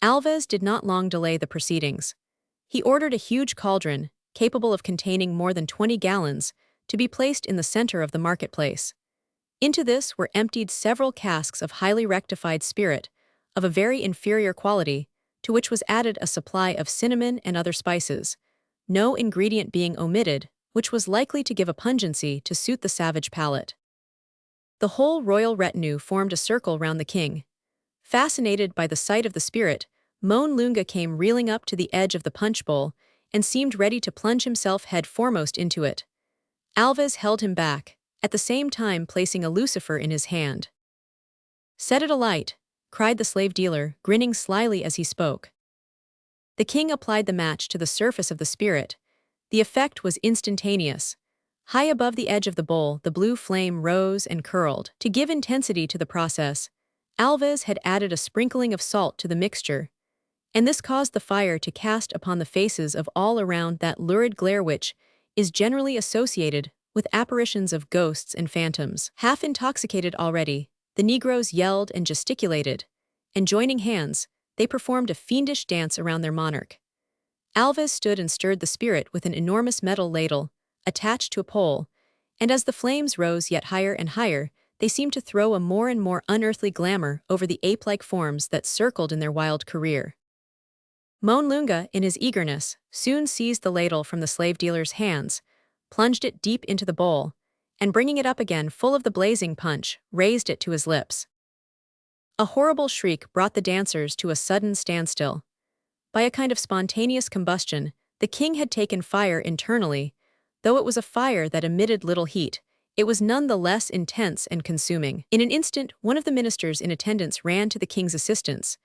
Alves did not long delay the proceedings. He ordered a huge cauldron, capable of containing more than 20 gallons, to be placed in the center of the marketplace. Into this were emptied several casks of highly rectified spirit, of a very inferior quality, to which was added a supply of cinnamon and other spices, no ingredient being omitted, which was likely to give a pungency to suit the savage palate. The whole royal retinue formed a circle round the king. Fascinated by the sight of the spirit, Moan Lunga came reeling up to the edge of the punch bowl and seemed ready to plunge himself head foremost into it. Alves held him back, at the same time placing a lucifer in his hand. "Set it alight," cried the slave dealer, grinning slyly as he spoke. The king applied the match to the surface of the spirit. The effect was instantaneous. High above the edge of the bowl, the blue flame rose and curled. To give intensity to the process, Alves had added a sprinkling of salt to the mixture, and this caused the fire to cast upon the faces of all around that lurid glare which is generally associated with apparitions of ghosts and phantoms. Half intoxicated already, the Negroes yelled and gesticulated, and joining hands, they performed a fiendish dance around their monarch. Alves stood and stirred the spirit with an enormous metal ladle, attached to a pole, and as the flames rose yet higher and higher, they seemed to throw a more and more unearthly glamour over the ape-like forms that circled in their wild career. Moan Lunga, in his eagerness, soon seized the ladle from the slave dealer's hands, plunged it deep into the bowl, and bringing it up again full of the blazing punch, raised it to his lips. A horrible shriek brought the dancers to a sudden standstill. By a kind of spontaneous combustion, the king had taken fire internally. Though it was a fire that emitted little heat, it was none the less intense and consuming. In an instant, one of the ministers in attendance ran to the king's assistance,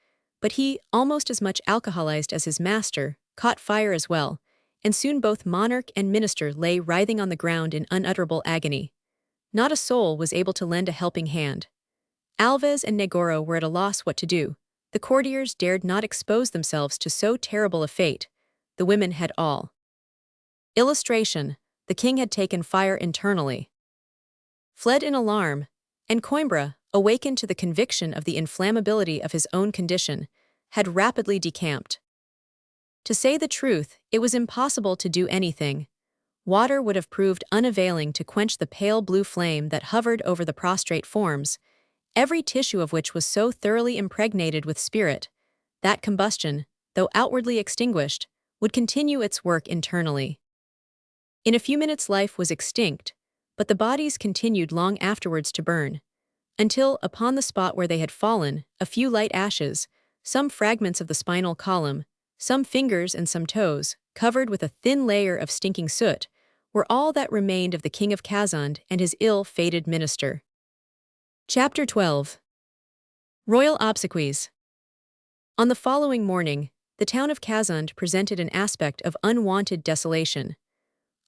but he, almost as much alcoholized as his master, caught fire as well, and soon both monarch and minister lay writhing on the ground in unutterable agony. Not a soul was able to lend a helping hand. Alves and Negoro were at a loss what to do. The courtiers dared not expose themselves to so terrible a fate. The women had all. Illustration: the king had taken fire internally. Fled in alarm, and Coimbra, awakened to the conviction of the inflammability of his own condition, had rapidly decamped. To say the truth, it was impossible to do anything. Water would have proved unavailing to quench the pale blue flame that hovered over the prostrate forms, every tissue of which was so thoroughly impregnated with spirit, that combustion, though outwardly extinguished, would continue its work internally. In a few minutes life was extinct, but the bodies continued long afterwards to burn, until, upon the spot where they had fallen, a few light ashes, some fragments of the spinal column, some fingers and some toes, covered with a thin layer of stinking soot, were all that remained of the king of Kazand and his ill-fated minister. Chapter 12. Royal Obsequies. On the following morning, the town of Kazand presented an aspect of unwonted desolation.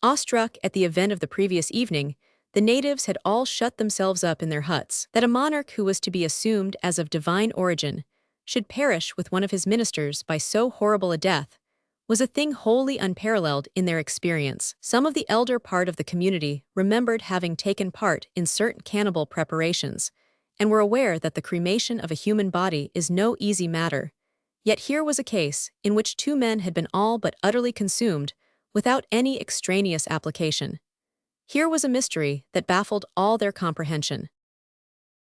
Awestruck at the event of the previous evening, the natives had all shut themselves up in their huts. That a monarch who was to be assumed as of divine origin should perish with one of his ministers by so horrible a death was a thing wholly unparalleled in their experience. Some of the elder part of the community remembered having taken part in certain cannibal preparations, and were aware that the cremation of a human body is no easy matter. Yet here was a case in which two men had been all but utterly consumed without any extraneous application. Here was a mystery that baffled all their comprehension.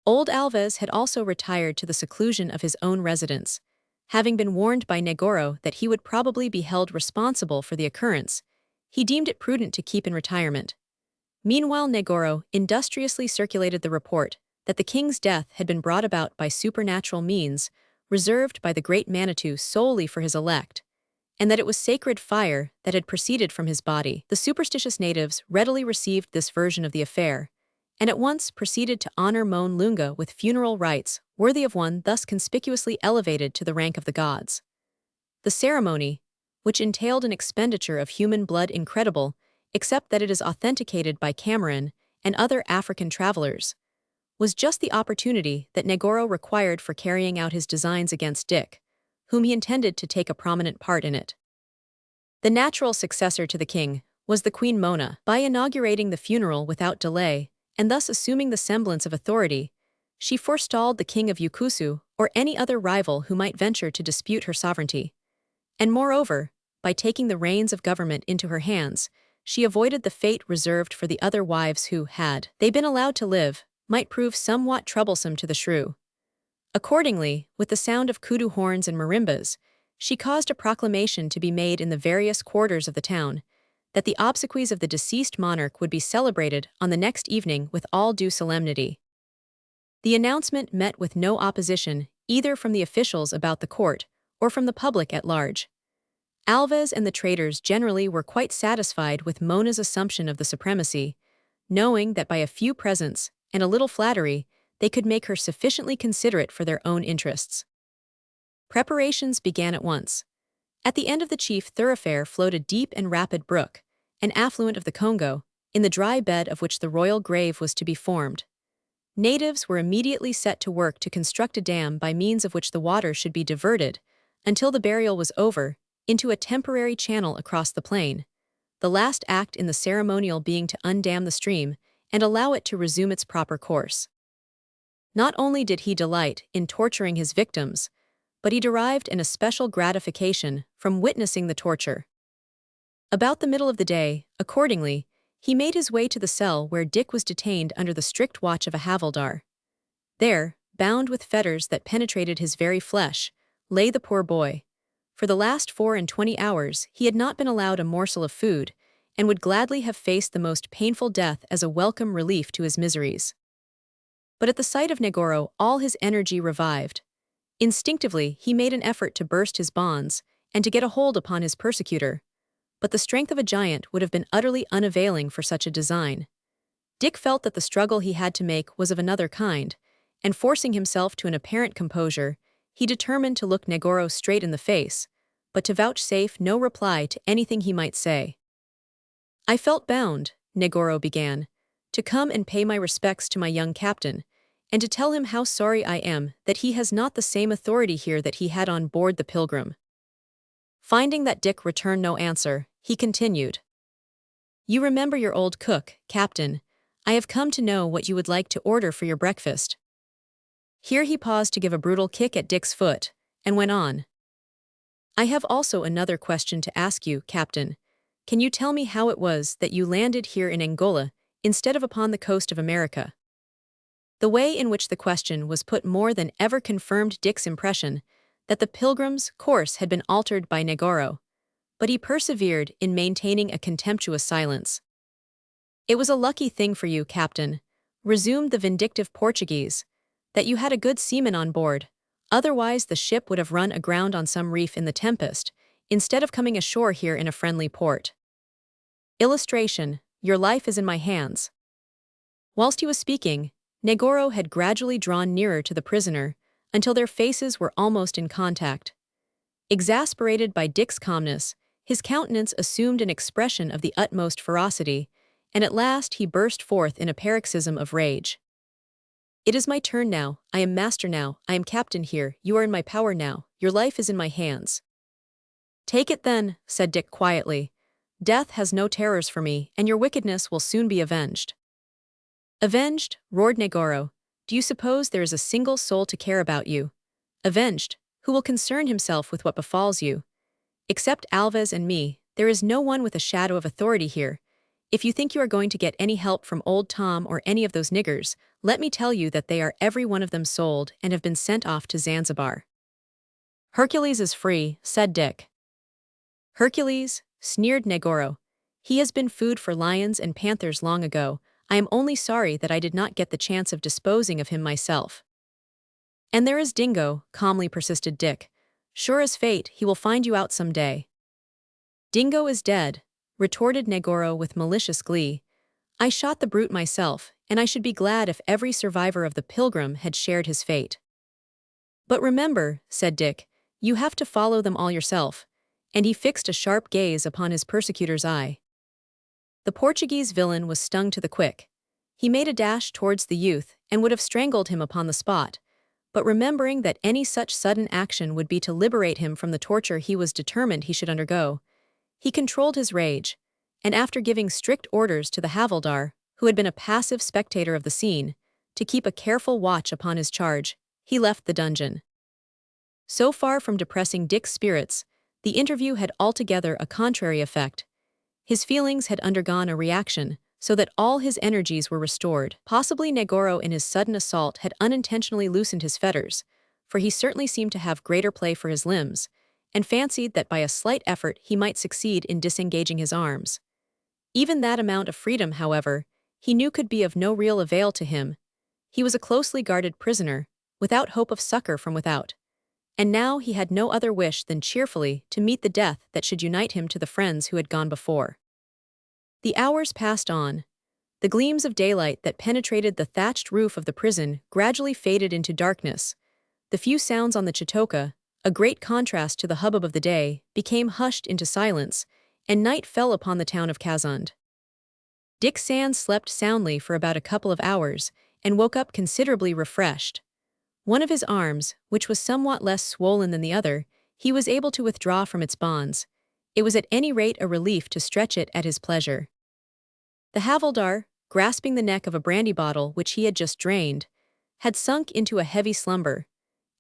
Old Alves had also retired to the seclusion of his own residence. Having been warned by Negoro that he would probably be held responsible for the occurrence, he deemed it prudent to keep in retirement. Meanwhile, Negoro industriously circulated the report that the king's death had been brought about by supernatural means, reserved by the great Manitou solely for his elect, and that it was sacred fire that had proceeded from his body. The superstitious natives readily received this version of the affair, and at once proceeded to honor Moan Lunga with funeral rites worthy of one thus conspicuously elevated to the rank of the gods. The ceremony, which entailed an expenditure of human blood incredible, except that it is authenticated by Cameron and other African travelers, was just the opportunity that Negoro required for carrying out his designs against Dick, whom he intended to take a prominent part in it. The natural successor to the king was the Queen Mona. By inaugurating the funeral without delay, and thus assuming the semblance of authority, she forestalled the king of Yukusu or any other rival who might venture to dispute her sovereignty. And moreover, by taking the reins of government into her hands, she avoided the fate reserved for the other wives who, had they been allowed to live, might prove somewhat troublesome to the shrew. Accordingly, with the sound of kudu horns and marimbas, she caused a proclamation to be made in the various quarters of the town, that the obsequies of the deceased monarch would be celebrated on the next evening with all due solemnity. The announcement met with no opposition either from the officials about the court or from the public at large. Alves and the traders generally were quite satisfied with Mona's assumption of the supremacy, knowing that by a few presents and a little flattery they could make her sufficiently considerate for their own interests. Preparations began at once. At the end of the chief thoroughfare flowed a deep and rapid brook, an affluent of the Congo, in the dry bed of which the royal grave was to be formed. Natives were immediately set to work to construct a dam by means of which the water should be diverted, until the burial was over, into a temporary channel across the plain, the last act in the ceremonial being to undam the stream and allow it to resume its proper course. Not only did he delight in torturing his victims, but he derived an especial gratification from witnessing the torture. About the middle of the day, accordingly, he made his way to the cell where Dick was detained under the strict watch of a havildar. There, bound with fetters that penetrated his very flesh, lay the poor boy. For the last 24 hours he had not been allowed a morsel of food, and would gladly have faced the most painful death as a welcome relief to his miseries. But at the sight of Negoro all his energy revived. Instinctively he made an effort to burst his bonds, and to get a hold upon his persecutor, but the strength of a giant would have been utterly unavailing for such a design. Dick felt that the struggle he had to make was of another kind, and forcing himself to an apparent composure, he determined to look Negoro straight in the face, but to vouchsafe no reply to anything he might say. "I felt bound," Negoro began, "to come and pay my respects to my young captain, and to tell him how sorry I am that he has not the same authority here that he had on board the Pilgrim." Finding that Dick returned no answer, he continued, "You remember your old cook, Captain. I have come to know what you would like to order for your breakfast." Here he paused to give a brutal kick at Dick's foot, and went on. "I have also another question to ask you, Captain. Can you tell me how it was that you landed here in Angola instead of upon the coast of America?" The way in which the question was put more than ever confirmed Dick's impression that the Pilgrim's course had been altered by Negoro, but he persevered in maintaining a contemptuous silence. "It was a lucky thing for you, Captain," resumed the vindictive Portuguese, "that you had a good seaman on board, otherwise the ship would have run aground on some reef in the tempest, instead of coming ashore here in a friendly port. Illustration: your life is in my hands." Whilst he was speaking, Negoro had gradually drawn nearer to the prisoner, until their faces were almost in contact. Exasperated by Dick's calmness, his countenance assumed an expression of the utmost ferocity, and at last he burst forth in a paroxysm of rage. "It is my turn now, I am master now, I am captain here, you are in my power now, your life is in my hands." "Take it then," said Dick quietly. "Death has no terrors for me, and your wickedness will soon be avenged." "Avenged?" roared Negoro. "Do you suppose there is a single soul to care about you? Avenged? Who will concern himself with what befalls you? Except Alves and me, there is no one with a shadow of authority here. If you think you are going to get any help from old Tom or any of those niggers, let me tell you that they are every one of them sold and have been sent off to Zanzibar." "Hercules is free," said Dick. "Hercules?" sneered Negoro. "He has been food for lions and panthers long ago. I am only sorry that I did not get the chance of disposing of him myself." "And there is Dingo," calmly persisted Dick. "Sure as fate, he will find you out some day." "Dingo is dead," retorted Negoro with malicious glee. "I shot the brute myself, and I should be glad if every survivor of the Pilgrim had shared his fate." "But remember," said Dick, "you have to follow them all yourself," and he fixed a sharp gaze upon his persecutor's eye. The Portuguese villain was stung to the quick. He made a dash towards the youth and would have strangled him upon the spot, but remembering that any such sudden action would be to liberate him from the torture he was determined he should undergo, he controlled his rage, and after giving strict orders to the havildar, who had been a passive spectator of the scene, to keep a careful watch upon his charge, he left the dungeon. So far from depressing Dick's spirits, the interview had altogether a contrary effect. His feelings had undergone a reaction, so that all his energies were restored. Possibly Negoro in his sudden assault had unintentionally loosened his fetters, for he certainly seemed to have greater play for his limbs, and fancied that by a slight effort he might succeed in disengaging his arms. Even that amount of freedom, however, he knew could be of no real avail to him. He was a closely guarded prisoner, without hope of succor from without. And now he had no other wish than cheerfully to meet the death that should unite him to the friends who had gone before. The hours passed on. The gleams of daylight that penetrated the thatched roof of the prison gradually faded into darkness. The few sounds on the chitoka, a great contrast to the hubbub of the day, became hushed into silence, and night fell upon the town of Kazand. Dick Sands slept soundly for about a couple of hours, and woke up considerably refreshed. One of his arms, which was somewhat less swollen than the other, he was able to withdraw from its bonds. It was at any rate a relief to stretch it at his pleasure. The havildar, grasping the neck of a brandy bottle which he had just drained, had sunk into a heavy slumber,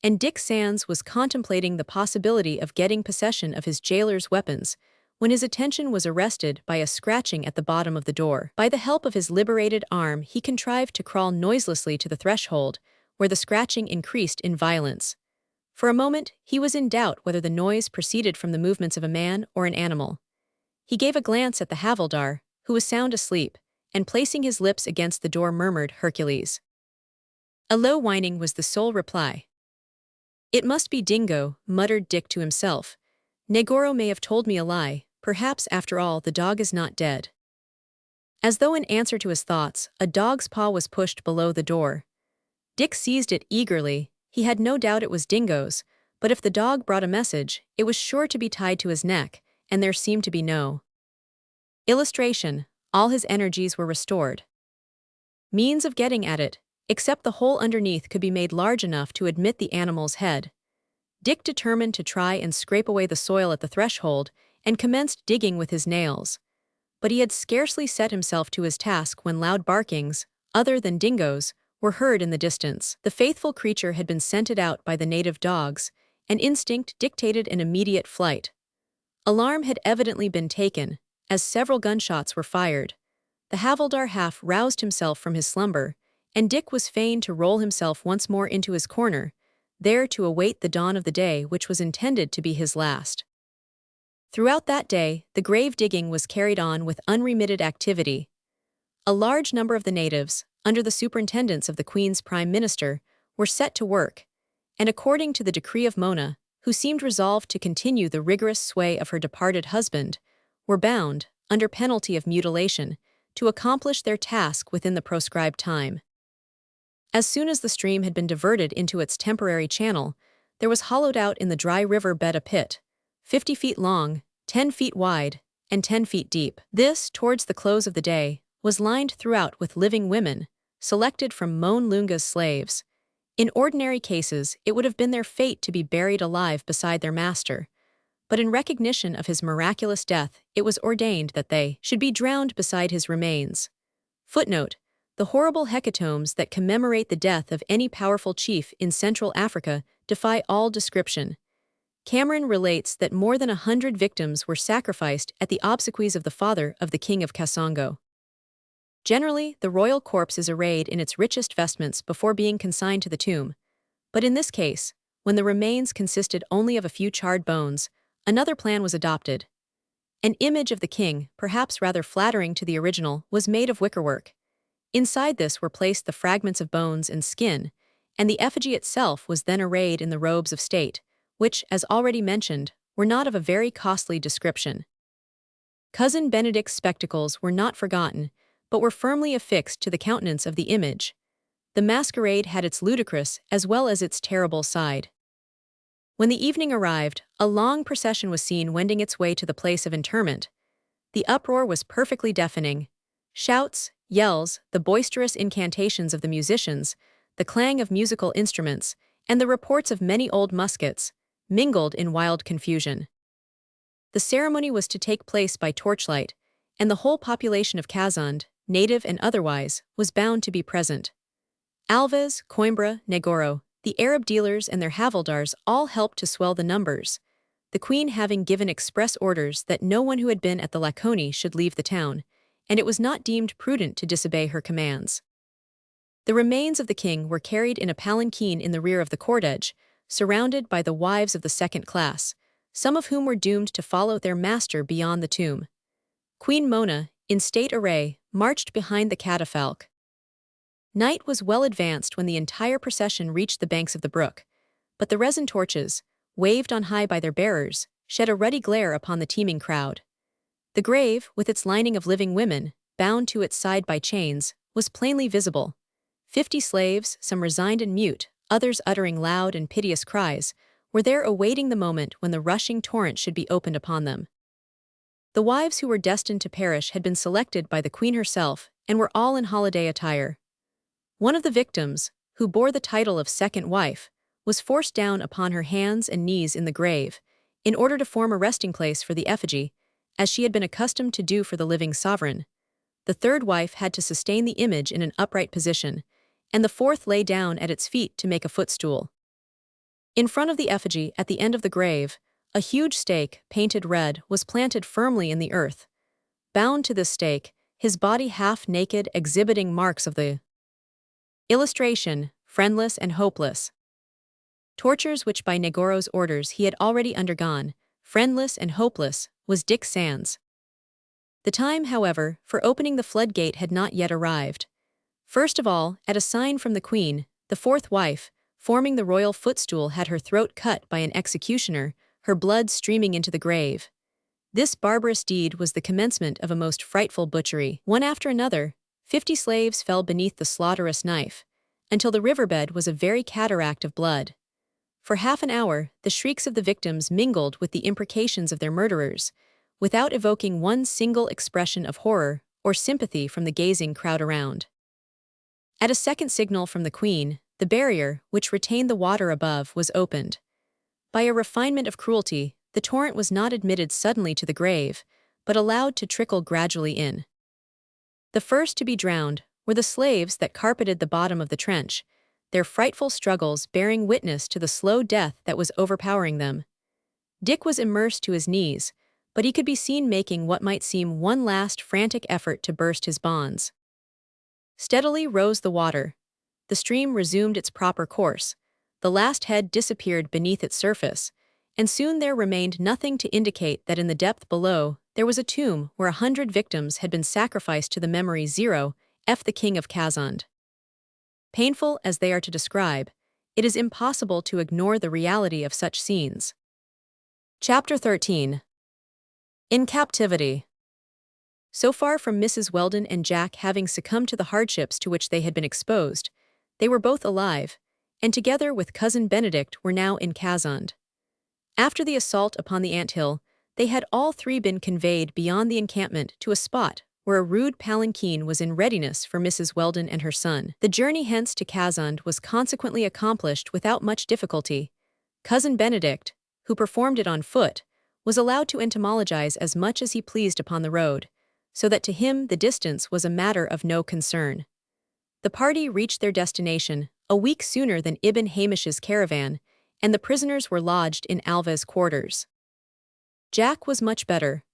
and Dick Sands was contemplating the possibility of getting possession of his jailer's weapons when his attention was arrested by a scratching at the bottom of the door. By the help of his liberated arm, he contrived to crawl noiselessly to the threshold, where the scratching increased in violence. For a moment, he was in doubt whether the noise proceeded from the movements of a man or an animal. He gave a glance at the havildar, who was sound asleep, and placing his lips against the door murmured Hercules. A low whining was the sole reply. "It must be Dingo," muttered Dick to himself. "Negoro may have told me a lie. Perhaps, after all, the dog is not dead." As though in answer to his thoughts, a dog's paw was pushed below the door. Dick seized it eagerly. He had no doubt it was Dingo's, but if the dog brought a message, it was sure to be tied to his neck, and there seemed to be no illustration. All his energies were restored. Means of getting at it, except the hole underneath could be made large enough to admit the animal's head. Dick determined to try and scrape away the soil at the threshold, and commenced digging with his nails. But he had scarcely set himself to his task when loud barkings, other than Dingo's, were heard in the distance. The faithful creature had been scented out by the native dogs, and instinct dictated an immediate flight. Alarm had evidently been taken, as several gunshots were fired. The havildar half roused himself from his slumber, and Dick was fain to roll himself once more into his corner, there to await the dawn of the day which was intended to be his last. Throughout that day, the grave digging was carried on with unremitted activity. A large number of the natives, under the superintendence of the Queen's Prime Minister, were set to work, and according to the decree of Mona, who seemed resolved to continue the rigorous sway of her departed husband, were bound, under penalty of mutilation, to accomplish their task within the proscribed time. As soon as the stream had been diverted into its temporary channel, there was hollowed out in the dry river bed a pit, 50 feet long, 10 feet wide, and 10 feet deep. This, towards the close of the day, was lined throughout with living women, selected from Moan Lunga's slaves. In ordinary cases, it would have been their fate to be buried alive beside their master, but in recognition of his miraculous death, it was ordained that they should be drowned beside his remains. Footnote: the horrible hecatombs that commemorate the death of any powerful chief in Central Africa defy all description. Cameron relates that more than 100 victims were sacrificed at the obsequies of the father of the king of Kasongo. Generally, the royal corpse is arrayed in its richest vestments before being consigned to the tomb, but in this case, when the remains consisted only of a few charred bones, another plan was adopted. An image of the king, perhaps rather flattering to the original, was made of wickerwork. Inside this were placed the fragments of bones and skin, and the effigy itself was then arrayed in the robes of state, which, as already mentioned, were not of a very costly description. Cousin Benedict's spectacles were not forgotten, but were firmly affixed to the countenance of the image. The masquerade had its ludicrous as well as its terrible side. When the evening arrived, a long procession was seen wending its way to the place of interment. The uproar was perfectly deafening. Shouts, yells, the boisterous incantations of the musicians, the clang of musical instruments, and the reports of many old muskets, mingled in wild confusion. The ceremony was to take place by torchlight, and the whole population of Kazand, native and otherwise, was bound to be present. Alves, Coimbra, Negoro, The Arab dealers and their havildars all helped to swell the numbers, the queen having given express orders that no one who had been at the Laconie should leave the town, and it was not deemed prudent to disobey her commands. The remains of the king were carried in a palanquin in the rear of the cortege, surrounded by the wives of the second class, some of whom were doomed to follow their master beyond the tomb. Queen Mona, in state array, marched behind the catafalque. Night was well advanced when the entire procession reached the banks of the brook, but the resin torches, waved on high by their bearers, shed a ruddy glare upon the teeming crowd. The grave, with its lining of living women, bound to its side by chains, was plainly visible. 50 slaves, some resigned and mute, others uttering loud and piteous cries, were there awaiting the moment when the rushing torrent should be opened upon them. The wives who were destined to perish had been selected by the queen herself and were all in holiday attire. One of the victims, who bore the title of second wife, was forced down upon her hands and knees in the grave, in order to form a resting place for the effigy, as she had been accustomed to do for the living sovereign. The third wife had to sustain the image in an upright position, and the fourth lay down at its feet to make a footstool. In front of the effigy, at the end of the grave, a huge stake, painted red, was planted firmly in the earth. Bound to this stake, his body half naked, exhibiting marks of the illustration, friendless and hopeless. Tortures which by Negoro's orders he had already undergone, friendless and hopeless, was Dick Sands. The time, however, for opening the floodgate had not yet arrived. First of all, at a sign from the queen, the fourth wife, forming the royal footstool, had her throat cut by an executioner, her blood streaming into the grave. This barbarous deed was the commencement of a most frightful butchery. One after another, 50 slaves fell beneath the slaughterous knife, until the riverbed was a very cataract of blood. For half an hour, the shrieks of the victims mingled with the imprecations of their murderers, without evoking one single expression of horror or sympathy from the gazing crowd around. At a second signal from the queen, the barrier, which retained the water above, was opened. By a refinement of cruelty, the torrent was not admitted suddenly to the grave, but allowed to trickle gradually in. The first to be drowned were the slaves that carpeted the bottom of the trench, their frightful struggles bearing witness to the slow death that was overpowering them. Dick was immersed to his knees, but he could be seen making what might seem one last frantic effort to burst his bonds. Steadily rose the water. The stream resumed its proper course. The last head disappeared beneath its surface, and soon there remained nothing to indicate that in the depth below there was a tomb where 100 victims had been sacrificed to the memory the King of Khazand. Painful as they are to describe, it is impossible to ignore the reality of such scenes. Chapter 13. In Captivity. So far from Mrs. Weldon and Jack having succumbed to the hardships to which they had been exposed, they were both alive, and together with Cousin Benedict were now in Khazand. After the assault upon the anthill, they had all three been conveyed beyond the encampment to a spot where a rude palanquin was in readiness for Mrs. Weldon and her son. The journey hence to Khazand was consequently accomplished without much difficulty. Cousin Benedict, who performed it on foot, was allowed to entomologize as much as he pleased upon the road, so that to him the distance was a matter of no concern. The party reached their destination a week sooner than Ibn Hamish's caravan, and the prisoners were lodged in Alva's quarters. Jack was much better.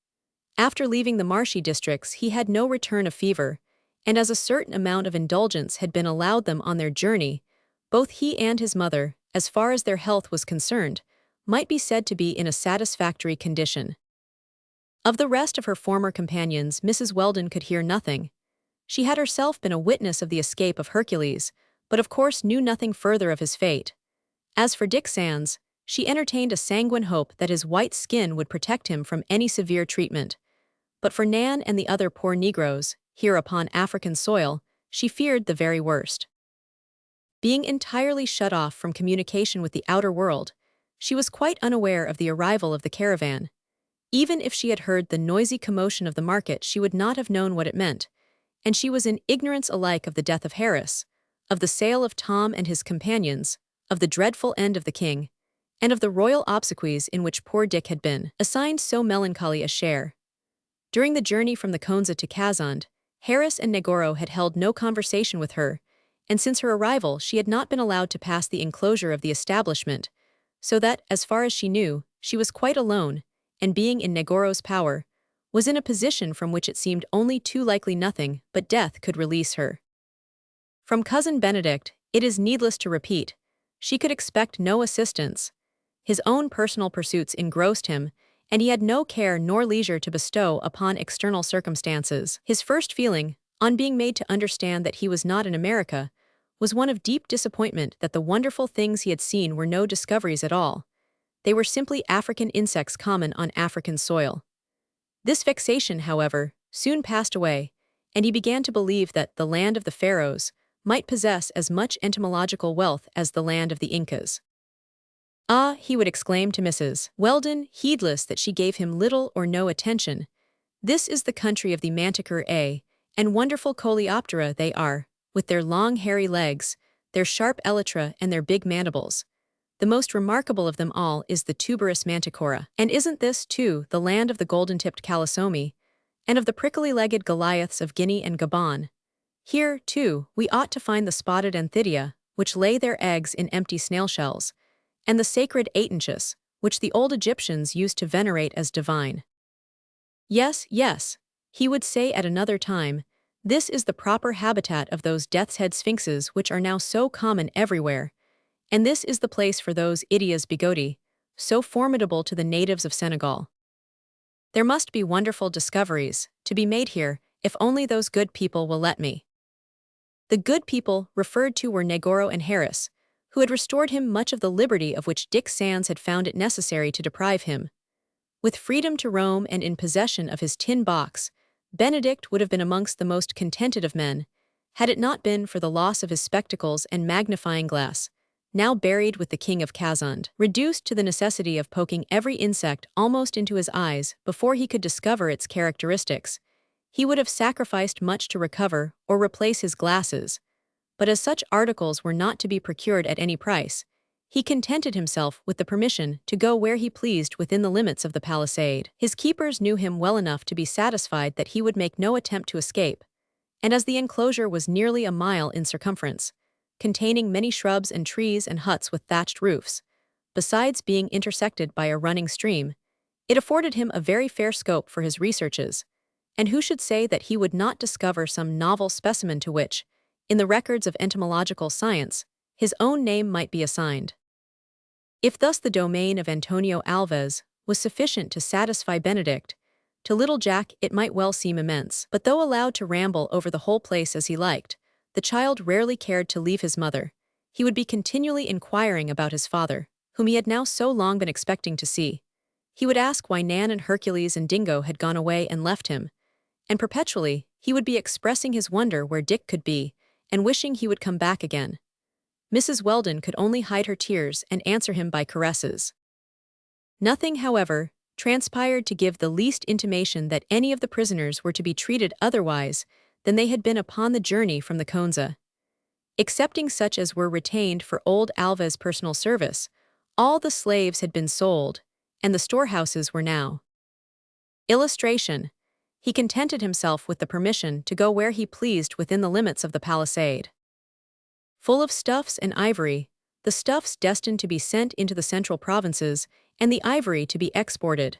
After leaving the marshy districts he had no return of fever, and as a certain amount of indulgence had been allowed them on their journey, both he and his mother, as far as their health was concerned, might be said to be in a satisfactory condition. Of the rest of her former companions Mrs. Weldon could hear nothing. She had herself been a witness of the escape of Hercules, but of course knew nothing further of his fate. As for Dick Sands, she entertained a sanguine hope that his white skin would protect him from any severe treatment. But for Nan and the other poor Negroes, here upon African soil, she feared the very worst. Being entirely shut off from communication with the outer world, she was quite unaware of the arrival of the caravan. Even if she had heard the noisy commotion of the market she would not have known what it meant, and she was in ignorance alike of the death of Harris, of the sale of Tom and his companions, of the dreadful end of the king, and of the royal obsequies in which poor Dick had been assigned so melancholy a share. During the journey from the Konza to Khazand, Harris and Negoro had held no conversation with her, and since her arrival she had not been allowed to pass the enclosure of the establishment, so that, as far as she knew, she was quite alone, and being in Negoro's power, was in a position from which it seemed only too likely nothing but death could release her. From Cousin Benedict, it is needless to repeat, she could expect no assistance. His own personal pursuits engrossed him, and he had no care nor leisure to bestow upon external circumstances. His first feeling, on being made to understand that he was not in America, was one of deep disappointment that the wonderful things he had seen were no discoveries at all. They were simply African insects common on African soil. This vexation, however, soon passed away, and he began to believe that the land of the Pharaohs might possess as much entomological wealth as the land of the Incas. "Ah," he would exclaim to Mrs. Weldon, heedless that she gave him little or no attention, "this is the country of the manticore, and wonderful coleoptera they are, with their long hairy legs, their sharp elytra and their big mandibles. The most remarkable of them all is the tuberous manticora. And isn't this, too, the land of the golden-tipped calisomie, and of the prickly-legged goliaths of Guinea and Gabon? Here, too, we ought to find the spotted anthidia, which lay their eggs in empty snail shells, and the sacred atenchus, which the old Egyptians used to venerate as divine. Yes, yes," he would say at another time, "this is the proper habitat of those death's-head sphinxes which are now so common everywhere, and this is the place for those idias bigoti, so formidable to the natives of Senegal. There must be wonderful discoveries to be made here, if only those good people will let me." The good people referred to were Negoro and Harris, who had restored him much of the liberty of which Dick Sands had found it necessary to deprive him. With freedom to roam and in possession of his tin box, Benedict would have been amongst the most contented of men, had it not been for the loss of his spectacles and magnifying glass, now buried with the king of Kazund. Reduced to the necessity of poking every insect almost into his eyes before he could discover its characteristics, he would have sacrificed much to recover or replace his glasses, but as such articles were not to be procured at any price, he contented himself with the permission to go where he pleased within the limits of the palisade. His keepers knew him well enough to be satisfied that he would make no attempt to escape, and as the enclosure was nearly a mile in circumference, containing many shrubs and trees and huts with thatched roofs, besides being intersected by a running stream, it afforded him a very fair scope for his researches, and who should say that he would not discover some novel specimen to which, in the records of entomological science, his own name might be assigned? If thus the domain of Antonio Alves was sufficient to satisfy Benedict, to little Jack it might well seem immense. But though allowed to ramble over the whole place as he liked, the child rarely cared to leave his mother. He would be continually inquiring about his father, whom he had now so long been expecting to see. He would ask why Nan and Hercules and Dingo had gone away and left him, and perpetually he would be expressing his wonder where Dick could be, and wishing he would come back again. Mrs. Weldon could only hide her tears and answer him by caresses. Nothing, however, transpired to give the least intimation that any of the prisoners were to be treated otherwise than they had been upon the journey from the Konza. Excepting such as were retained for old Alva's personal service, all the slaves had been sold, and the storehouses were now. Illustration: he contented himself with the permission to go where he pleased within the limits of the palisade. Full of stuffs and ivory, the stuffs destined to be sent into the central provinces, and the ivory to be exported.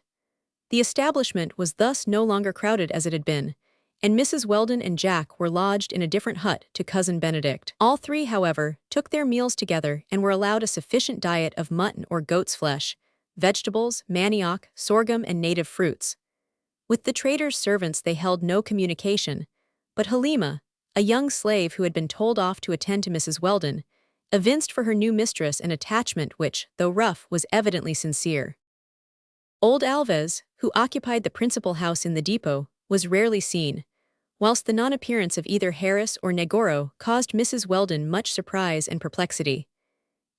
The establishment was thus no longer crowded as it had been, and Mrs. Weldon and Jack were lodged in a different hut to Cousin Benedict. All three, however, took their meals together and were allowed a sufficient diet of mutton or goat's flesh, vegetables, manioc, sorghum, and native fruits. With the trader's servants they held no communication, but Halima, a young slave who had been told off to attend to Mrs. Weldon, evinced for her new mistress an attachment which, though rough, was evidently sincere. Old Alves, who occupied the principal house in the depot, was rarely seen, whilst the non-appearance of either Harris or Negoro caused Mrs. Weldon much surprise and perplexity.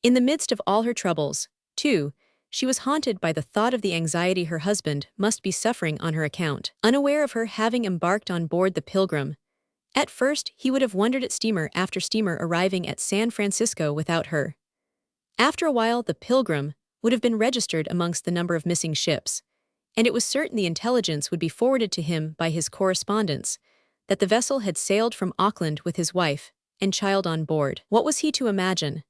In the midst of all her troubles, too, she was haunted by the thought of the anxiety her husband must be suffering on her account. Unaware of her having embarked on board the Pilgrim, at first he would have wondered at steamer after steamer arriving at San Francisco without her. After a while the Pilgrim would have been registered amongst the number of missing ships, and it was certain the intelligence would be forwarded to him by his correspondents that the vessel had sailed from Auckland with his wife and child on board. What was he to imagine?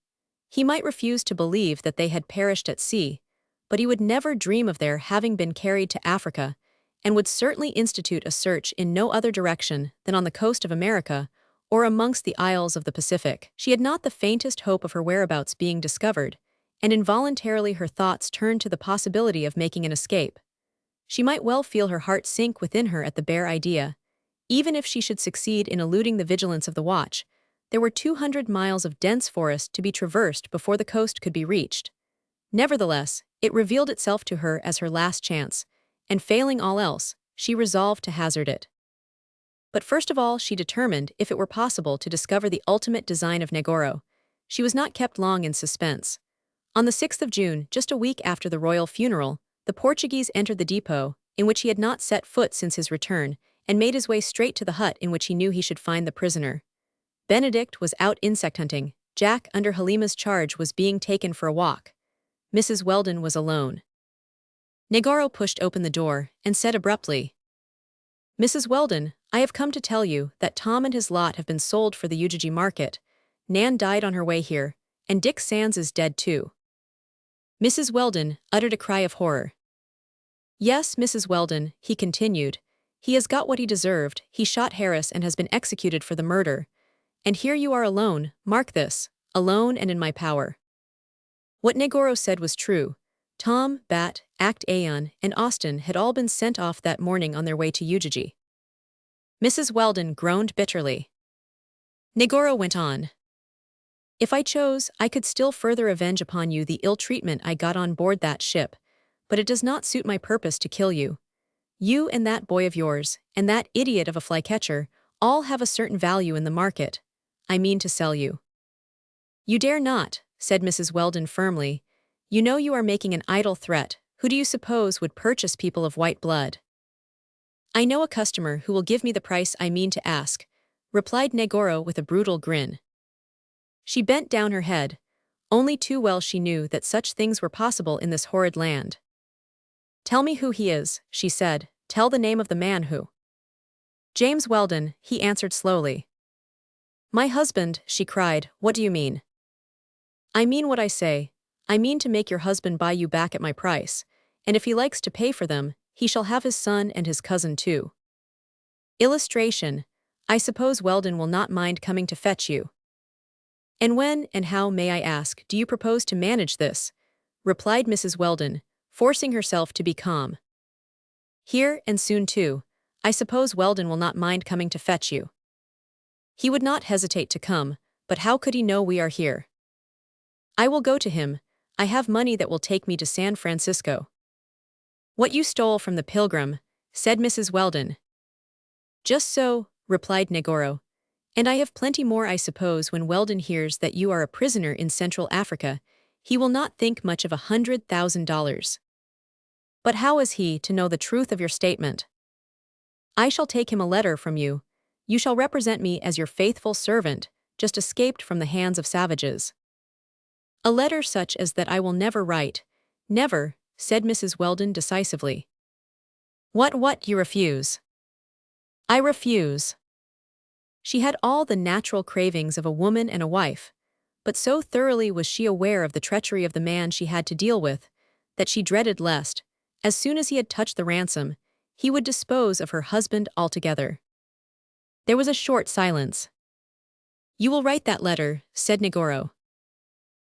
He might refuse to believe that they had perished at sea, but he would never dream of their having been carried to Africa, and would certainly institute a search in no other direction than on the coast of America or amongst the isles of the Pacific. She had not the faintest hope of her whereabouts being discovered, and involuntarily her thoughts turned to the possibility of making an escape. She might well feel her heart sink within her at the bare idea. Even if she should succeed in eluding the vigilance of the watch, there were 200 miles of dense forest to be traversed before the coast could be reached. Nevertheless, it revealed itself to her as her last chance, and failing all else, she resolved to hazard it. But first of all she determined if it were possible to discover the ultimate design of Negoro. She was not kept long in suspense. On the 6th of June, just a week after the royal funeral, the Portuguese entered the depot, in which he had not set foot since his return, and made his way straight to the hut in which he knew he should find the prisoner. Benedict was out insect hunting. Jack, under Halima's charge, was being taken for a walk. Mrs. Weldon was alone. Negoro pushed open the door and said abruptly, "Mrs. Weldon, I have come to tell you that Tom and his lot have been sold for the Ujiji market. Nan died on her way here, and Dick Sands is dead too." Mrs. Weldon uttered a cry of horror. "Yes, Mrs. Weldon," he continued, "he has got what he deserved. He shot Harris and has been executed for the murder. And here you are alone, mark this, alone and in my power." What Negoro said was true. Tom, Bat, Act Aeon, and Austin had all been sent off that morning on their way to Ujiji. Mrs. Weldon groaned bitterly. Negoro went on, "If I chose, I could still further avenge upon you the ill treatment I got on board that ship, but it does not suit my purpose to kill you. You and that boy of yours, and that idiot of a flycatcher, all have a certain value in the market. I mean to sell you." "You dare not," said Mrs. Weldon firmly. "You know you are making an idle threat. Who do you suppose would purchase people of white blood?" "I know a customer who will give me the price I mean to ask," replied Negoro with a brutal grin. She bent down her head. Only too well she knew that such things were possible in this horrid land. "Tell me who he is," she said. "Tell the name of the man who—" "James Weldon," he answered slowly. "My husband," she cried. "What do you mean?" "I mean what I say. I mean to make your husband buy you back at my price, and if he likes to pay for them, he shall have his son and his cousin too." Illustration: I suppose Weldon will not mind coming to fetch you. "And when, and how, may I ask, do you propose to manage this?" replied Mrs. Weldon, forcing herself to be calm. "Here, and soon too. I suppose Weldon will not mind coming to fetch you." "He would not hesitate to come, but how could he know we are here?" "I will go to him. I have money that will take me to San Francisco." "What you stole from the Pilgrim," said Mrs. Weldon. "Just so," replied Negoro. "And I have plenty more. I suppose when Weldon hears that you are a prisoner in Central Africa, he will not think much of $100,000. But how is he to know the truth of your statement?" "I shall take him a letter from you. You shall represent me as your faithful servant, just escaped from the hands of savages." "A letter such as that I will never write. Never," said Mrs. Weldon decisively. What, you refuse?" "I refuse." She had all the natural cravings of a woman and a wife, but so thoroughly was she aware of the treachery of the man she had to deal with, that she dreaded lest, as soon as he had touched the ransom, he would dispose of her husband altogether. There was a short silence. "You will write that letter," said Negoro.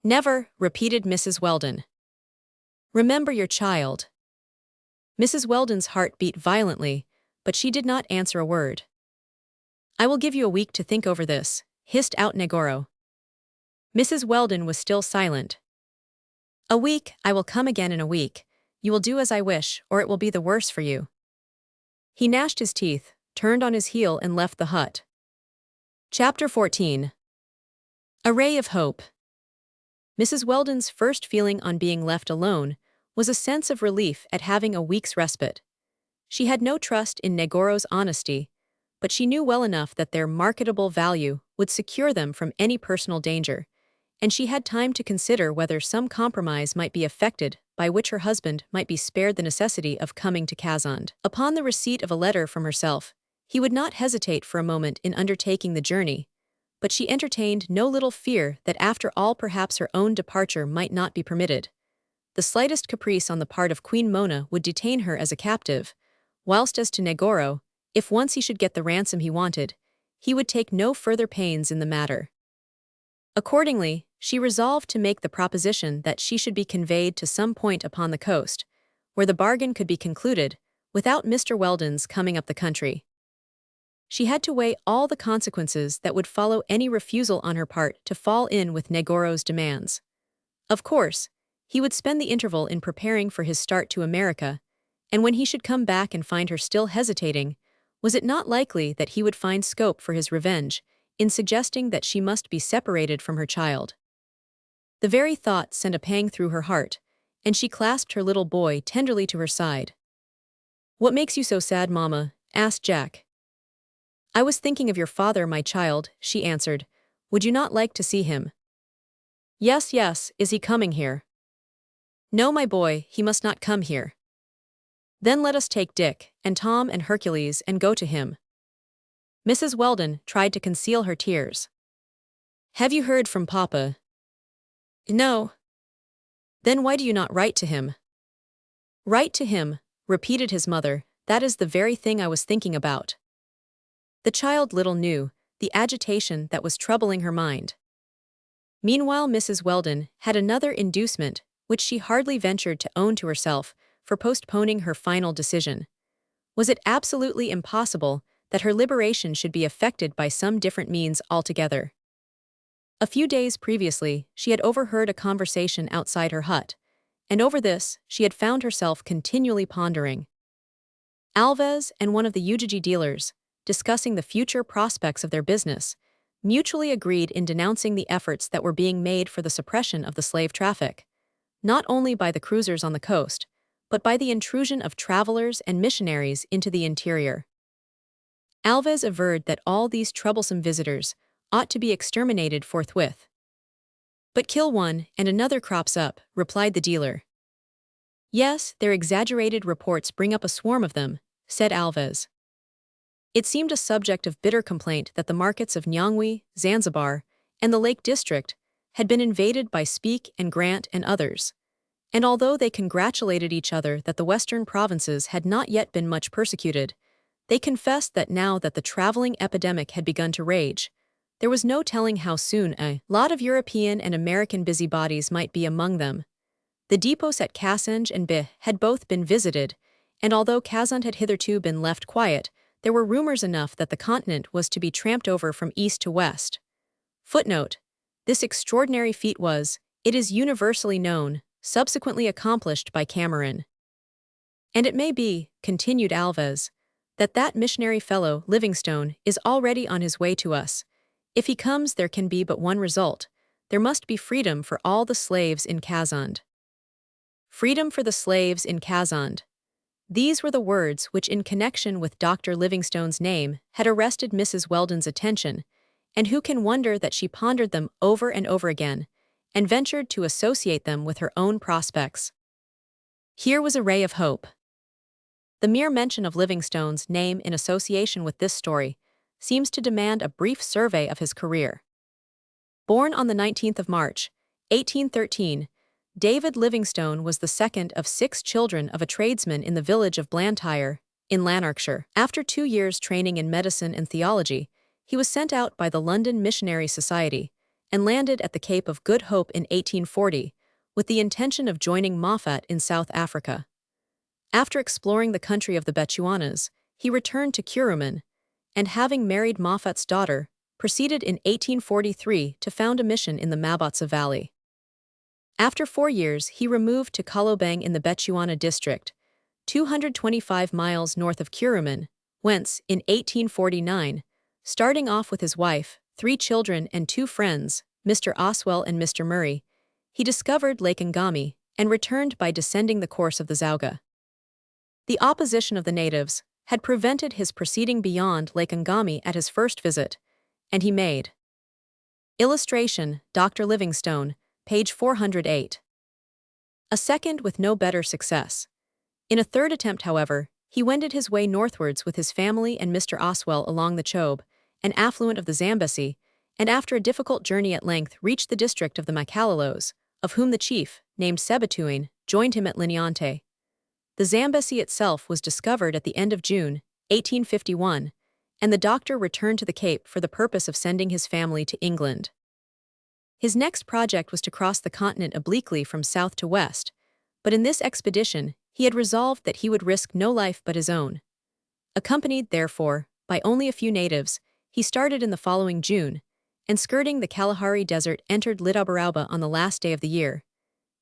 "Never," repeated Mrs. Weldon. "Remember your child." Mrs. Weldon's heart beat violently, but she did not answer a word. "I will give you a week to think over this," hissed out Negoro. Mrs. Weldon was still silent. "A week, I will come again in a week. You will do as I wish, or it will be the worse for you." He gnashed his teeth, turned on his heel and left the hut. Chapter 14. A Ray of Hope. Mrs. Weldon's first feeling on being left alone was a sense of relief at having a week's respite. She had no trust in Negoro's honesty, but she knew well enough that their marketable value would secure them from any personal danger, and she had time to consider whether some compromise might be effected by which her husband might be spared the necessity of coming to Kazand. Upon the receipt of a letter from herself, he would not hesitate for a moment in undertaking the journey, but she entertained no little fear that after all perhaps her own departure might not be permitted. The slightest caprice on the part of Queen Mona would detain her as a captive, whilst as to Negoro, if once he should get the ransom he wanted, he would take no further pains in the matter. Accordingly, she resolved to make the proposition that she should be conveyed to some point upon the coast, where the bargain could be concluded, without Mr. Weldon's coming up the country. She had to weigh all the consequences that would follow any refusal on her part to fall in with Negoro's demands. Of course, he would spend the interval in preparing for his start to America, and when he should come back and find her still hesitating, was it not likely that he would find scope for his revenge in suggesting that she must be separated from her child? The very thought sent a pang through her heart, and she clasped her little boy tenderly to her side. "What makes you so sad, Mamma?" asked Jack. "I was thinking of your father, my child," she answered. "Would you not like to see him?" "Yes, yes, is he coming here?" "No, my boy, he must not come here." "Then let us take Dick, and Tom and Hercules and go to him." Mrs. Weldon tried to conceal her tears. "Have you heard from Papa?" "No." "Then why do you not write to him?" "Write to him," repeated his mother, "that is the very thing I was thinking about." The child little knew the agitation that was troubling her mind. Meanwhile Mrs. Weldon had another inducement, which she hardly ventured to own to herself, for postponing her final decision. Was it absolutely impossible that her liberation should be effected by some different means altogether? A few days previously, she had overheard a conversation outside her hut, and over this she had found herself continually pondering. Alves and one of the Ujiji dealers, discussing the future prospects of their business, mutually agreed in denouncing the efforts that were being made for the suppression of the slave traffic, not only by the cruisers on the coast, but by the intrusion of travelers and missionaries into the interior. Alves averred that all these troublesome visitors ought to be exterminated forthwith. "But kill one, and another crops up," replied the dealer. "Yes, their exaggerated reports bring up a swarm of them," said Alves. It seemed a subject of bitter complaint that the markets of Nyangwe, Zanzibar, and the Lake District had been invaded by Speke and Grant and others, and although they congratulated each other that the western provinces had not yet been much persecuted, they confessed that now that the traveling epidemic had begun to rage, there was no telling how soon a lot of European and American busybodies might be among them. The depots at Kassange and Bih had both been visited, and although Kazan had hitherto been left quiet, there were rumors enough that the continent was to be tramped over from east to west. Footnote: this extraordinary feat was, it is universally known, subsequently accomplished by Cameron. "And it may be," continued Alves, that missionary fellow, Livingstone, is already on his way to us. If he comes, there can be but one result. There must be freedom for all the slaves in Kazand." Freedom for the slaves in Kazand. These were the words which, in connection with Dr. Livingstone's name, had arrested Mrs. Weldon's attention, and who can wonder that she pondered them over and over again, and ventured to associate them with her own prospects. Here was a ray of hope. The mere mention of Livingstone's name in association with this story seems to demand a brief survey of his career. Born on the 19th of March, 1813, David Livingstone was the second of 6 children of a tradesman in the village of Blantyre, in Lanarkshire. After 2 years' training in medicine and theology, he was sent out by the London Missionary Society and landed at the Cape of Good Hope in 1840, with the intention of joining Moffat in South Africa. After exploring the country of the Bechuanas, he returned to Kuruman, and having married Moffat's daughter, proceeded in 1843 to found a mission in the Mabotsa Valley. After 4 years, he removed to Kolobeng in the Bechuana district, 225 miles north of Kuruman, whence, in 1849, starting off with his wife, 3 children and 2 friends, Mr. Oswell and Mr. Murray, he discovered Lake Ngami and returned by descending the course of the Zauga. The opposition of the natives had prevented his proceeding beyond Lake Ngami at his first visit, and he made. Illustration: Dr. Livingstone, page 408. A second with no better success. In a third attempt, however, he wended his way northwards with his family and Mr. Oswell along the Chobe, an affluent of the Zambesi, and after a difficult journey at length reached the district of the Macalalos, of whom the chief, named Sebatuin, joined him at Liniante. The Zambesi itself was discovered at the end of June, 1851, and the doctor returned to the Cape for the purpose of sending his family to England. His next project was to cross the continent obliquely from south to west, but in this expedition he had resolved that he would risk no life but his own. Accompanied, therefore, by only a few natives, he started in the following June, and skirting the Kalahari Desert entered Litabarauba on the last day of the year.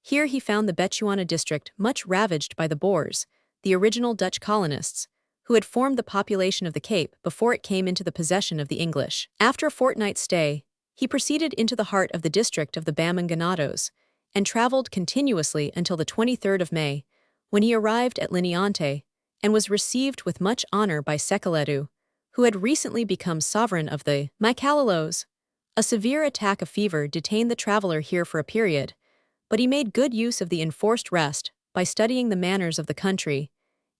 Here he found the Bechuana district much ravaged by the Boers, the original Dutch colonists, who had formed the population of the Cape before it came into the possession of the English. After a fortnight's stay, he proceeded into the heart of the district of the Bamanganados, and traveled continuously until the 23rd of May, when he arrived at Liniante, and was received with much honor by Sekeledu, who had recently become sovereign of the Macalalos. A severe attack of fever detained the traveler here for a period, but he made good use of the enforced rest by studying the manners of the country,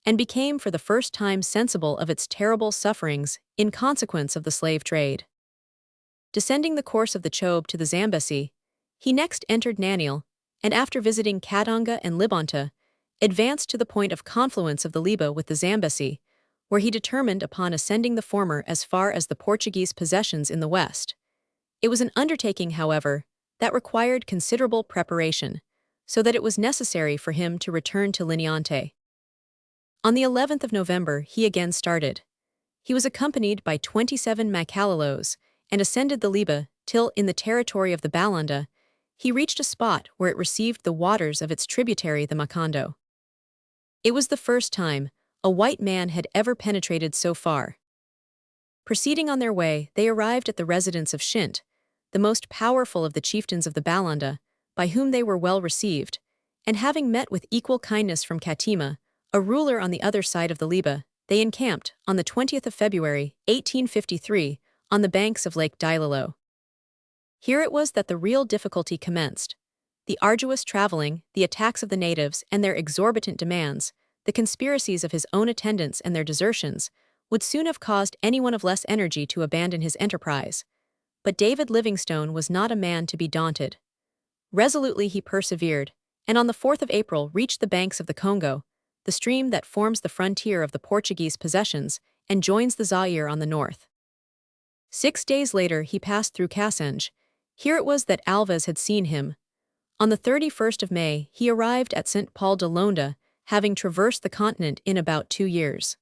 and became for the first time sensible of its terrible sufferings in consequence of the slave trade. Descending the course of the Chobe to the Zambesi, he next entered Naniel, and after visiting Katanga and Libonta, advanced to the point of confluence of the Liba with the Zambesi, where he determined upon ascending the former as far as the Portuguese possessions in the west. It was an undertaking, however, that required considerable preparation, so that it was necessary for him to return to Liniante. On the 11th of November he again started. He was accompanied by 27 Macalalos, and ascended the Liba till, in the territory of the Balanda, he reached a spot where it received the waters of its tributary the Macondo. It was the first time a white man had ever penetrated so far. Proceeding on their way, they arrived at the residence of Shint, the most powerful of the chieftains of the Balanda, by whom they were well received, and having met with equal kindness from Katima, a ruler on the other side of the Liba, they encamped, on the 20th of February, 1853, on the banks of Lake Dilolo. Here it was that the real difficulty commenced. The arduous traveling, the attacks of the natives and their exorbitant demands, the conspiracies of his own attendants and their desertions, would soon have caused anyone of less energy to abandon his enterprise. But David Livingstone was not a man to be daunted. Resolutely he persevered, and on the 4th of April reached the banks of the Congo, the stream that forms the frontier of the Portuguese possessions and joins the Zaire on the north. 6 days later he passed through Kasenge. Here it was that Alves had seen him. On the 31st of May he arrived at St. Paul de Londa, having traversed the continent in about 2 years.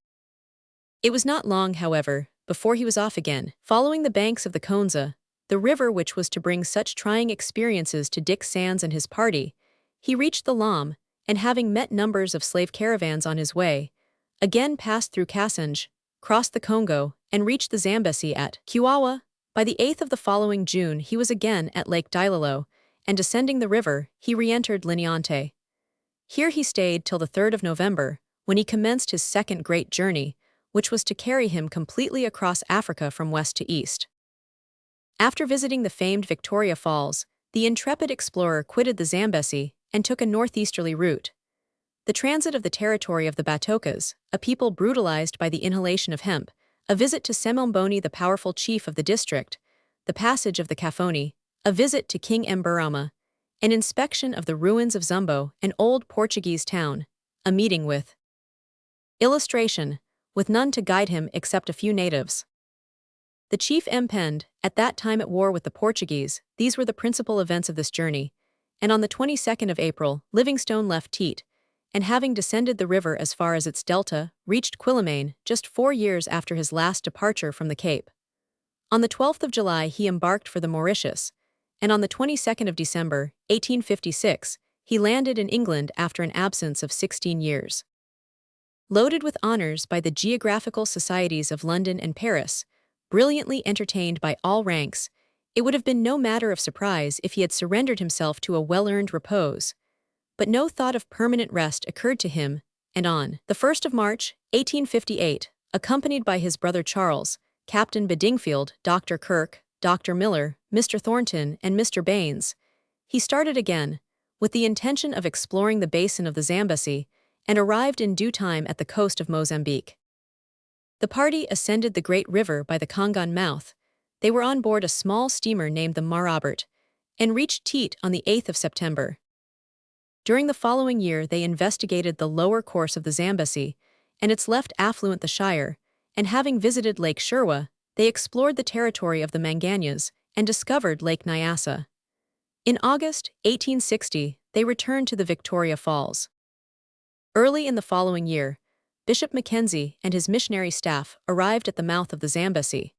It was not long, however, before he was off again, following the banks of the Konza, the river which was to bring such trying experiences to Dick Sands and his party. He reached the Lam, and having met numbers of slave caravans on his way, again passed through Kasenge, crossed the Congo, and reached the Zambesi at Kiwawa. By the 8th of the following June he was again at Lake Dilolo, and descending the river, he re-entered Liniante. Here he stayed till the 3rd of November, when he commenced his second great journey, which was to carry him completely across Africa from west to east. After visiting the famed Victoria Falls, the intrepid explorer quitted the Zambesi and took a northeasterly route. The transit of the territory of the Batokas, a people brutalized by the inhalation of hemp, a visit to Semomboni, the powerful chief of the district, the passage of the Kafoni, a visit to King Mbarama, an inspection of the ruins of Zumbo, an old Portuguese town, a meeting with illustration, with none to guide him except a few natives. The chief Mpend, at that time at war with the Portuguese, these were the principal events of this journey, and on the 22nd of April, Livingstone left Teat, and having descended the river as far as its delta, reached Quilamaine just 4 years after his last departure from the Cape. On the 12th of July he embarked for the Mauritius, and on the 22nd of December, 1856, he landed in England after an absence of 16 years. Loaded with honors by the Geographical Societies of London and Paris, brilliantly entertained by all ranks, it would have been no matter of surprise if he had surrendered himself to a well-earned repose. But no thought of permanent rest occurred to him, and on the 1st of March, 1858, accompanied by his brother Charles, Captain Bedingfield, Dr. Kirk, Dr. Miller, Mr. Thornton, and Mr. Baines, he started again, with the intention of exploring the basin of the Zambesi, and arrived in due time at the coast of Mozambique. The party ascended the great river by the Kongon mouth, They were on board a small steamer named the Marabert and reached Teat on the 8th of September. During the following year, they investigated the lower course of the Zambesi and its left affluent the Shire, and having visited Lake Sherwa, they explored the territory of the Manganyas and discovered Lake Nyasa. In August 1860, they returned to the Victoria Falls. Early in the following year, Bishop Mackenzie and his missionary staff arrived at the mouth of the Zambesi.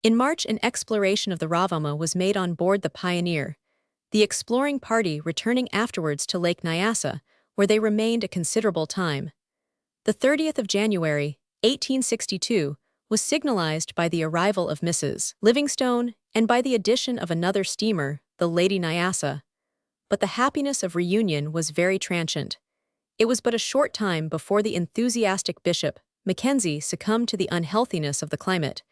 In March, an exploration of the Ravama was made on board the Pioneer, the exploring party returning afterwards to Lake Nyasa, where they remained a considerable time. The 30th of January, 1862, was signalized by the arrival of Mrs. Livingstone and by the addition of another steamer, the Lady Nyasa. But the happiness of reunion was very transient. It was but a short time before the enthusiastic Bishop Mackenzie succumbed to the unhealthiness of the climate,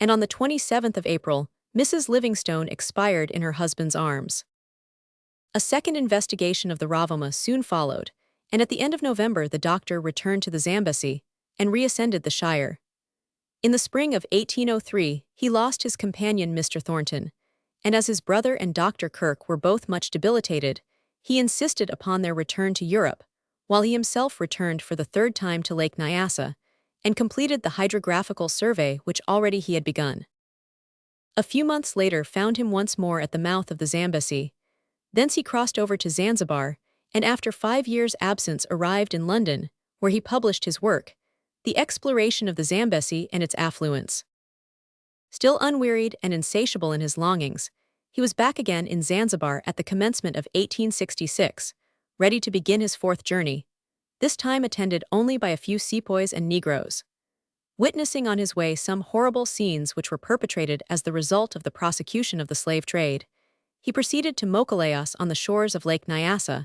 and on the 27th of April, Mrs. Livingstone expired in her husband's arms. A second investigation of the Ravama soon followed, and at the end of November the doctor returned to the Zambesi and reascended the Shire. In the spring of 1803, he lost his companion Mr. Thornton, and as his brother and Dr. Kirk were both much debilitated, he insisted upon their return to Europe, while he himself returned for the third time to Lake Nyasa and completed the hydrographical survey which already he had begun. A few months later found him once more at the mouth of the Zambesi. Thence he crossed over to Zanzibar, and after 5 years' absence arrived in London, where he published his work, The Exploration of the Zambesi and its Affluents. Still unwearied and insatiable in his longings, he was back again in Zanzibar at the commencement of 1866, ready to begin his fourth journey, this time attended only by a few sepoys and Negroes. Witnessing on his way some horrible scenes which were perpetrated as the result of the prosecution of the slave trade, he proceeded to Mokoleos on the shores of Lake Nyasa,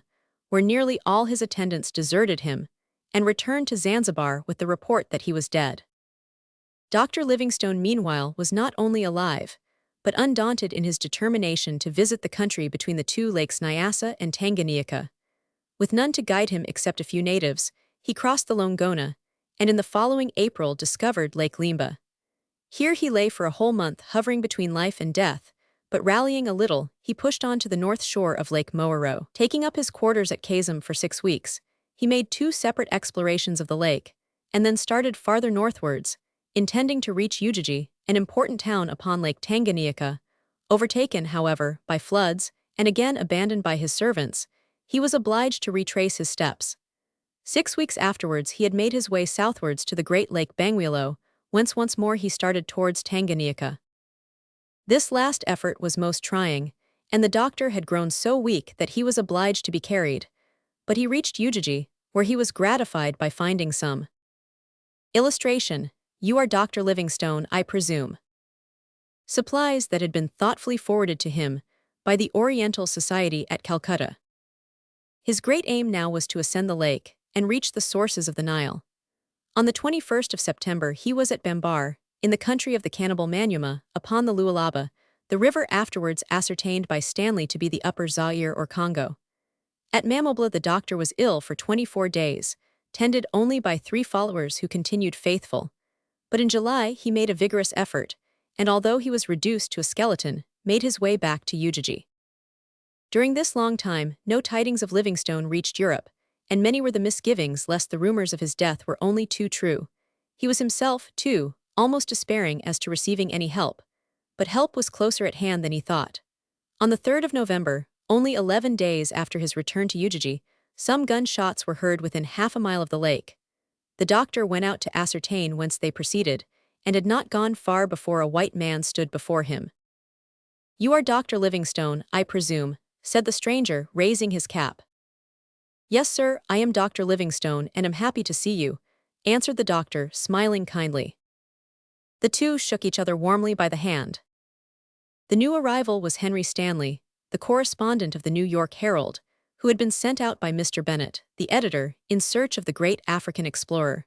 where nearly all his attendants deserted him, and returned to Zanzibar with the report that he was dead. Dr. Livingstone, meanwhile, was not only alive, but undaunted in his determination to visit the country between the two lakes Nyasa and Tanganyika. With none to guide him except a few natives, he crossed the Longona, and in the following April discovered Lake Limba. Here he lay for a whole month, hovering between life and death, but rallying a little, he pushed on to the north shore of Lake Moero. Taking up his quarters at Kazum for 6 weeks, he made 2 separate explorations of the lake, and then started farther northwards, intending to reach Ujiji, an important town upon Lake Tanganyika. Overtaken, however, by floods, and again abandoned by his servants, he was obliged to retrace his steps. 6 weeks afterwards he had made his way southwards to the great Lake Bangweolo, whence once more he started towards Tanganyika. This last effort was most trying, and the doctor had grown so weak that he was obliged to be carried, but he reached Ujiji, where he was gratified by finding some. Illustration: You are Dr. Livingstone, I presume. Supplies that had been thoughtfully forwarded to him by the Oriental Society at Calcutta. His great aim now was to ascend the lake and reach the sources of the Nile. On the 21st of September he was at Bambar, in the country of the cannibal Manyuma, upon the Lualaba, the river afterwards ascertained by Stanley to be the Upper Zaire or Congo. At Mamobla the doctor was ill for 24 days, tended only by 3 followers who continued faithful. But in July he made a vigorous effort, and although he was reduced to a skeleton, made his way back to Ujiji. During this long time, no tidings of Livingstone reached Europe, and many were the misgivings lest the rumors of his death were only too true. He was himself, too, almost despairing as to receiving any help, but help was closer at hand than he thought. On the 3rd of November, only 11 days after his return to Ujiji, some gunshots were heard within half a mile of the lake. The doctor went out to ascertain whence they proceeded, and had not gone far before a white man stood before him. "You are Dr. Livingstone, I presume," said the stranger, raising his cap. "Yes, sir, I am Dr. Livingstone, and am happy to see you," answered the doctor, smiling kindly. The two shook each other warmly by the hand. The new arrival was Henry Stanley, the correspondent of the New York Herald, who had been sent out by Mr. Bennett, the editor, in search of the great African explorer.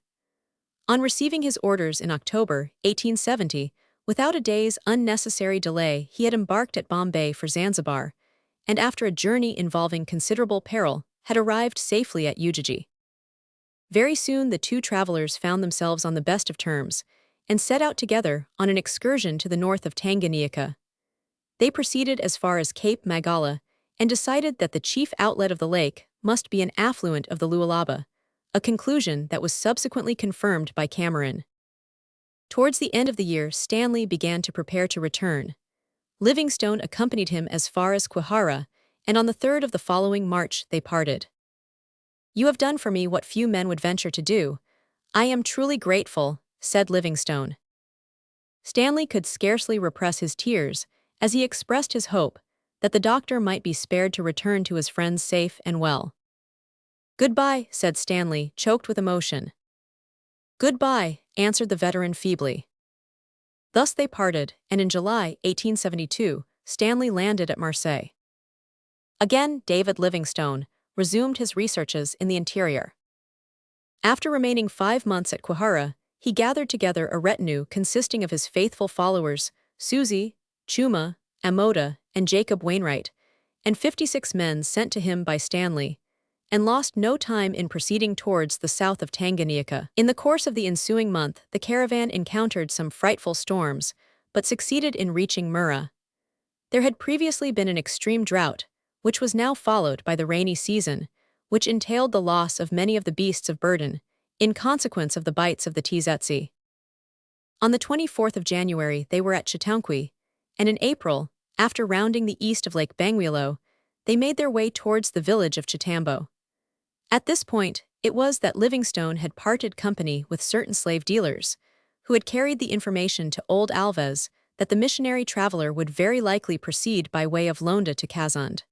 On receiving his orders in October 1870, without a day's unnecessary delay he had embarked at Bombay for Zanzibar, and after a journey involving considerable peril, had arrived safely at Ujiji. Very soon the two travelers found themselves on the best of terms, and set out together on an excursion to the north of Tanganyika. They proceeded as far as Cape Magala and decided that the chief outlet of the lake must be an affluent of the Lualaba, a conclusion that was subsequently confirmed by Cameron. Towards the end of the year, Stanley began to prepare to return. Livingstone accompanied him as far as Kwihara, and on the 3rd of the following March they parted. "You have done for me what few men would venture to do. I am truly grateful," said Livingstone. Stanley could scarcely repress his tears as he expressed his hope that the doctor might be spared to return to his friends safe and well. "Goodbye," said Stanley, choked with emotion. "Goodbye," answered the veteran feebly. Thus they parted, and in July 1872, Stanley landed at Marseille. Again, David Livingstone resumed his researches in the interior. After remaining 5 months at Kwihara, he gathered together a retinue consisting of his faithful followers, Susie, Chuma, Amoda, and Jacob Wainwright, and 56 men sent to him by Stanley, and lost no time in proceeding towards the south of Tanganyika. In the course of the ensuing month, the caravan encountered some frightful storms, but succeeded in reaching Mura. There had previously been an extreme drought, which was now followed by the rainy season, which entailed the loss of many of the beasts of burden, in consequence of the bites of the tsetse. On the 24th of January, they were at Chitankwi, and in April, after rounding the east of Lake Bangweolo, they made their way towards the village of Chitambo. At this point, it was that Livingstone had parted company with certain slave dealers, who had carried the information to old Alves that the missionary traveler would very likely proceed by way of Londa to Kazund.